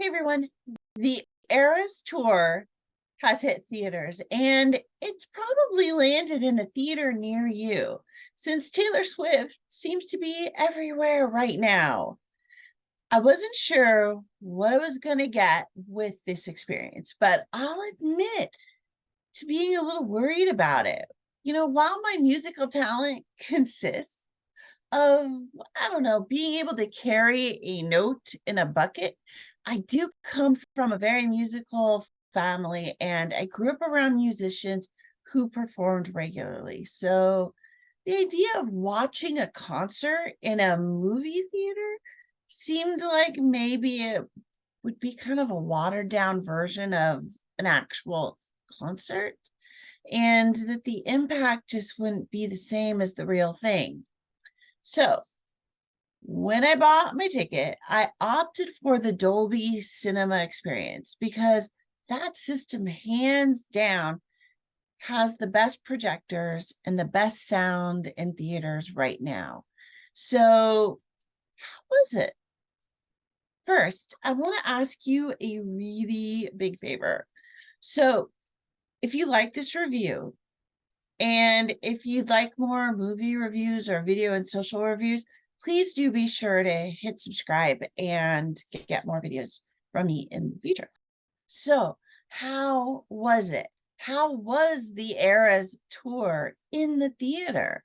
everyone. The Eras tour has hit theaters, and it's probably landed in a theater near you, since Taylor Swift seems to be everywhere right now. I wasn't sure what I was going to get with this experience, but I'll admit to being a little worried about it. While my musical talent consists of, I don't know, being able to carry a note in a bucket, I do come from a very musical family, and I grew up around musicians who performed regularly. So the idea of watching a concert in a movie theater seemed like maybe it would be kind of a watered down version of an actual concert, and that the impact just wouldn't be the same as the real thing. So when I bought my ticket, I opted for the Dolby Cinema experience because that system, hands down, has the best projectors and the best sound in theaters right now. So, how was it? First, I want to ask you a really big favor. So, if you like this review, and if you'd like more movie reviews or video and social reviews, please do be sure to hit subscribe and get more videos from me in the future. So, how was it? How was the Eras tour in the theater?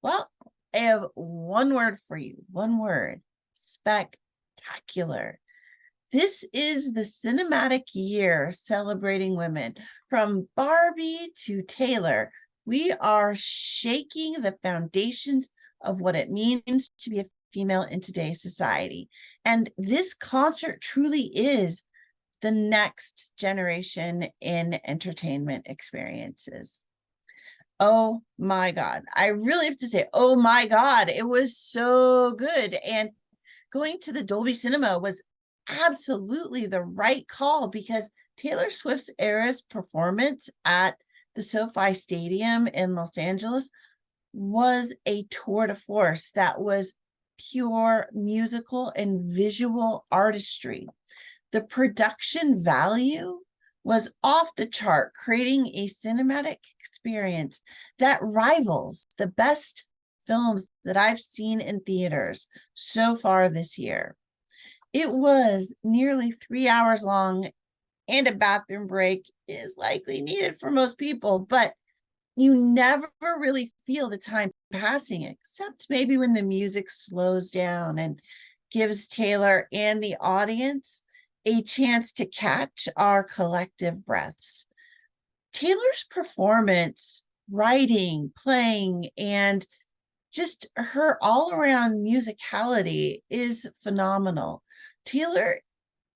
Well, I have one word for you. One word: spectacular. This is the cinematic year celebrating women. From Barbie to Taylor, we are shaking the foundations of what it means to be a female in today's society. And this concert truly is the next generation in entertainment experiences. Oh my God. I really have to say, oh my God, it was so good. And going to the Dolby Cinema was absolutely the right call, because Taylor Swift's Eras performance at the SoFi Stadium in Los Angeles was a tour de force that was pure musical and visual artistry. The production value was off the chart, creating a cinematic experience that rivals the best films that I've seen in theaters so far this year. It was nearly 3 hours long, and a bathroom break is likely needed for most people, but you never really feel the time passing, except maybe when the music slows down and gives Taylor and the audience a chance to catch our collective breaths. Taylor's performance, writing, playing, and just her all-around musicality is phenomenal. Taylor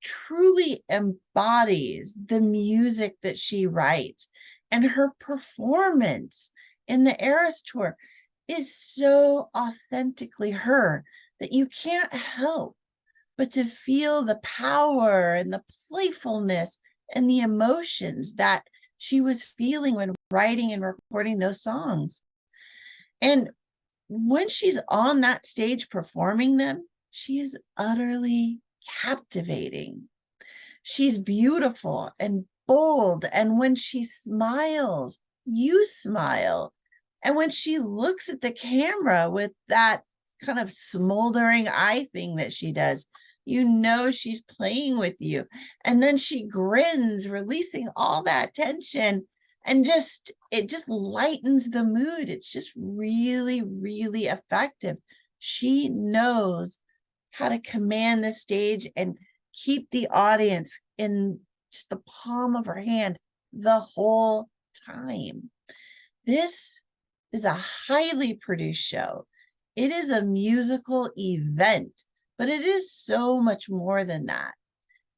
truly embodies the music that she writes, and her performance in the Eras tour is so authentically her that you can't help but to feel the power and the playfulness and the emotions that she was feeling when writing and recording those songs. And when she's on that stage performing them, she is utterly captivating. She's beautiful and bold, and when she smiles, you smile. And when she looks at the camera with that kind of smoldering eye thing that she does, you know she's playing with you. And then she grins, releasing all that tension, and it just lightens the mood. It's just really, really effective. She knows how to command the stage and keep the audience in just the palm of her hand the whole time. This is a highly produced show. It is a musical event, but it is so much more than that.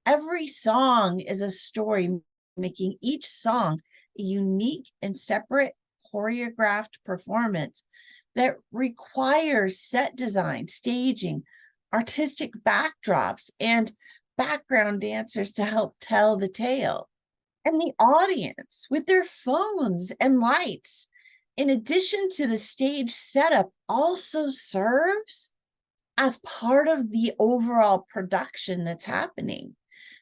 Every song is a story, making each song a unique and separate choreographed performance that requires set design, staging, artistic backdrops, and background dancers to help tell the tale. And the audience, with their phones and lights, in addition to the stage setup, also serves as part of the overall production that's happening.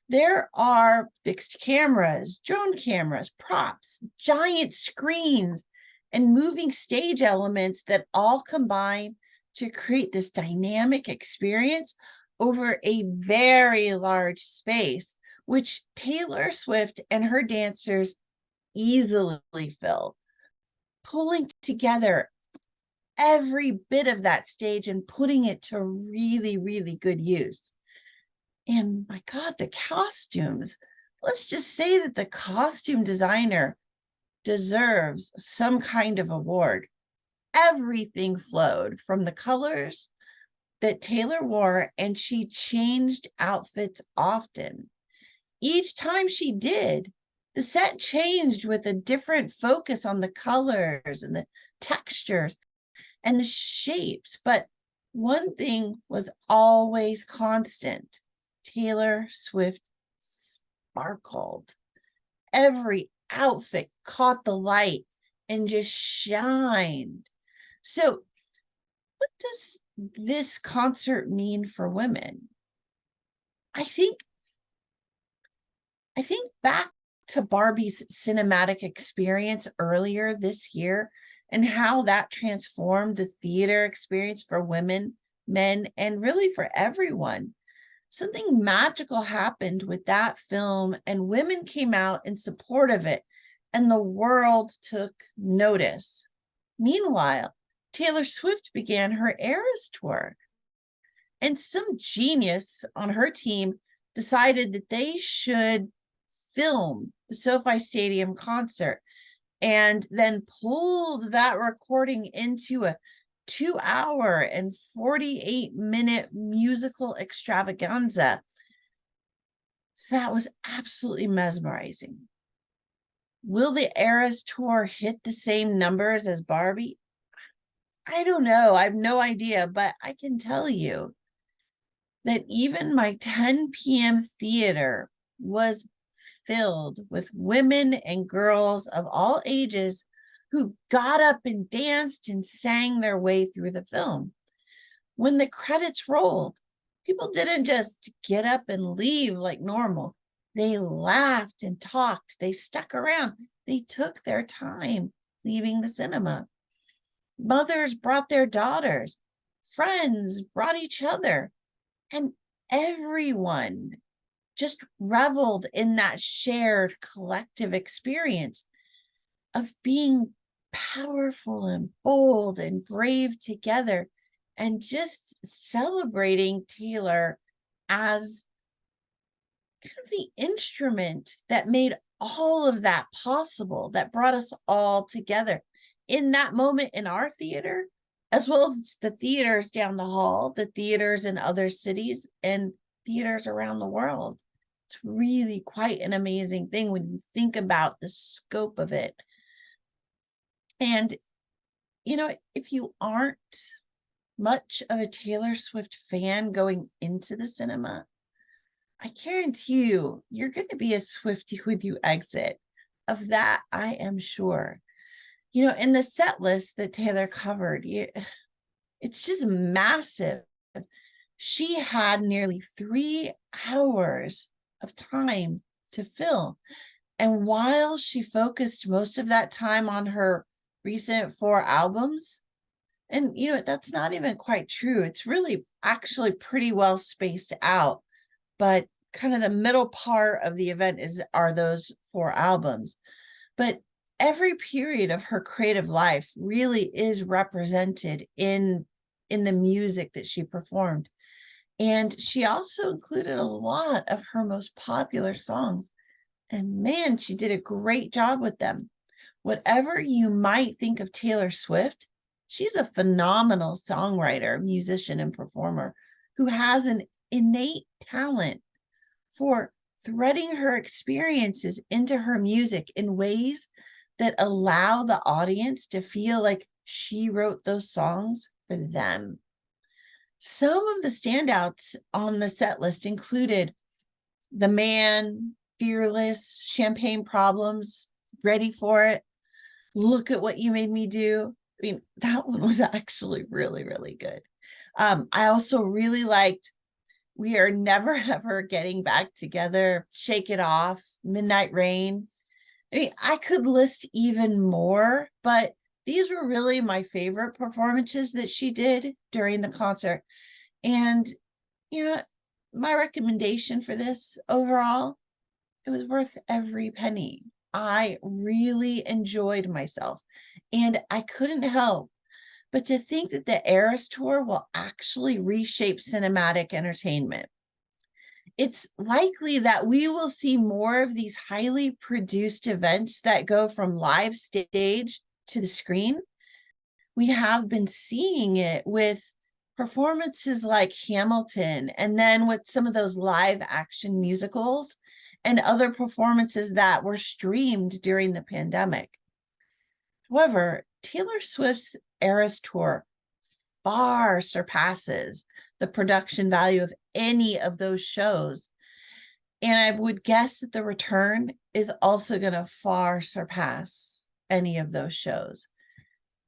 There are fixed cameras, drone cameras, props, giant screens, and moving stage elements that all combine to create this dynamic experience over a very large space, which Taylor Swift and her dancers easily fill, pulling together every bit of that stage and putting it to really, really good use. And my God, the costumes. Let's just say that the costume designer deserves some kind of award. Everything flowed from the colors that Taylor wore, and she changed outfits often. Each time she did, the set changed with a different focus on the colors and the textures and the shapes. But one thing was always constant. Taylor Swift sparkled. Every outfit caught the light and just shined. So, what does this concert mean for women? I think back to Barbie's cinematic experience earlier this year and how that transformed the theater experience for women, men, and really for everyone. Something magical happened with that film, and women came out in support of it, and the world took notice. Meanwhile, Taylor Swift began her Eras tour, and some genius on her team decided that they should film the SoFi Stadium concert and then pulled that recording into a 2-hour and 48-minute musical extravaganza. That was absolutely mesmerizing. Will the Eras tour hit the same numbers as Barbie? I don't know. I have no idea, but I can tell you that even my 10 p.m. theater was filled with women and girls of all ages who got up and danced and sang their way through the film. When the credits rolled, people didn't just get up and leave like normal. They laughed and talked. They stuck around. They took their time leaving the cinema. Mothers brought their daughters. Friends brought each other. And everyone just reveled in that shared collective experience of being powerful and bold and brave together, and just celebrating Taylor as kind of the instrument that made all of that possible, that brought us all together in that moment in our theater, as well as the theaters down the hall, the theaters in other cities, and theaters around the world. It's really quite an amazing thing when you think about the scope of it. And, if you aren't much of a Taylor Swift fan going into the cinema, I guarantee you're going to be a Swiftie when you exit. Of that, I am sure. In the set list that Taylor covered, it's just massive. She had nearly 3 hours of time to fill. And while she focused most of that time on her recent 4 albums, and that's not even quite true. It's really actually pretty well spaced out, but kind of the middle part of the event are those 4 albums. But every period of her creative life really is represented in the music that she performed. And she also included a lot of her most popular songs. And man, she did a great job with them. Whatever you might think of Taylor Swift, she's a phenomenal songwriter, musician, and performer who has an innate talent for threading her experiences into her music in ways that allow the audience to feel like she wrote those songs for them. Some of the standouts on the set list included The Man, Fearless, Champagne Problems, Ready for It, Look at What You Made Me Do. I mean, that one was actually really, really good. I also really liked We Are Never Ever Getting Back Together, Shake It Off, Midnight Rain. I mean, I could list even more, but these were really my favorite performances that she did during the concert. And, you know, my recommendation for this overall, it was worth every penny. I really enjoyed myself, and I couldn't help but to think that the Eras Tour will actually reshape cinematic entertainment. It's likely that we will see more of these highly produced events that go from live stage to the screen. We have been seeing it with performances like Hamilton, and then with some of those live action musicals and other performances that were streamed during the pandemic. However, Taylor Swift's Eras Tour far surpasses the production value of any of those shows. And I would guess that the return is also going to far surpass any of those shows.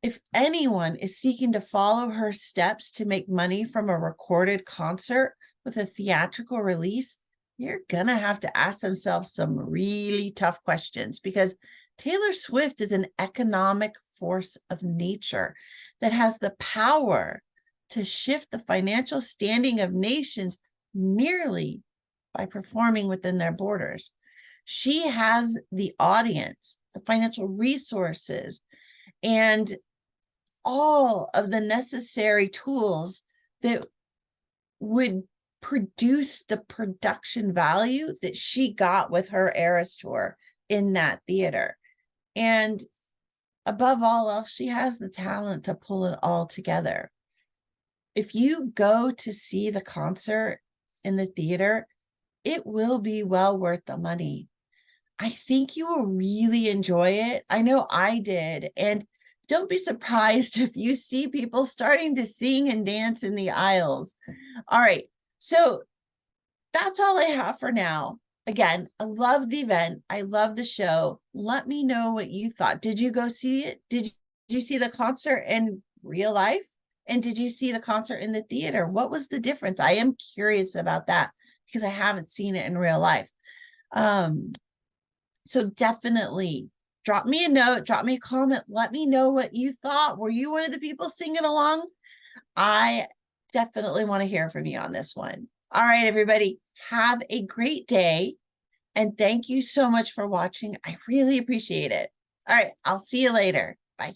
If anyone is seeking to follow her steps to make money from a recorded concert with a theatrical release, you're going to have to ask themselves some really tough questions, because Taylor Swift is an economic force of nature that has the power to shift the financial standing of nations merely by performing within their borders. She has the audience, the financial resources, and all of the necessary tools that would produce the production value that she got with her Eras Tour in that theater. And above all else, she has the talent to pull it all together. If you go to see the concert in the theater, it will be well worth the money. I think you will really enjoy it. I know I did. And don't be surprised if you see people starting to sing and dance in the aisles. All right. So that's all I have for now. Again, I love the event. I love the show. Let me know what you thought. Did you go see it? Did you see the concert in real life? And did you see the concert in the theater? What was the difference? I am curious about that because I haven't seen it in real life. So definitely drop me a note, drop me a comment. Let me know what you thought. Were you one of the people singing along? I definitely want to hear from you on this one. All right, everybody, have a great day. And thank you so much for watching. I really appreciate it. All right, I'll see you later. Bye.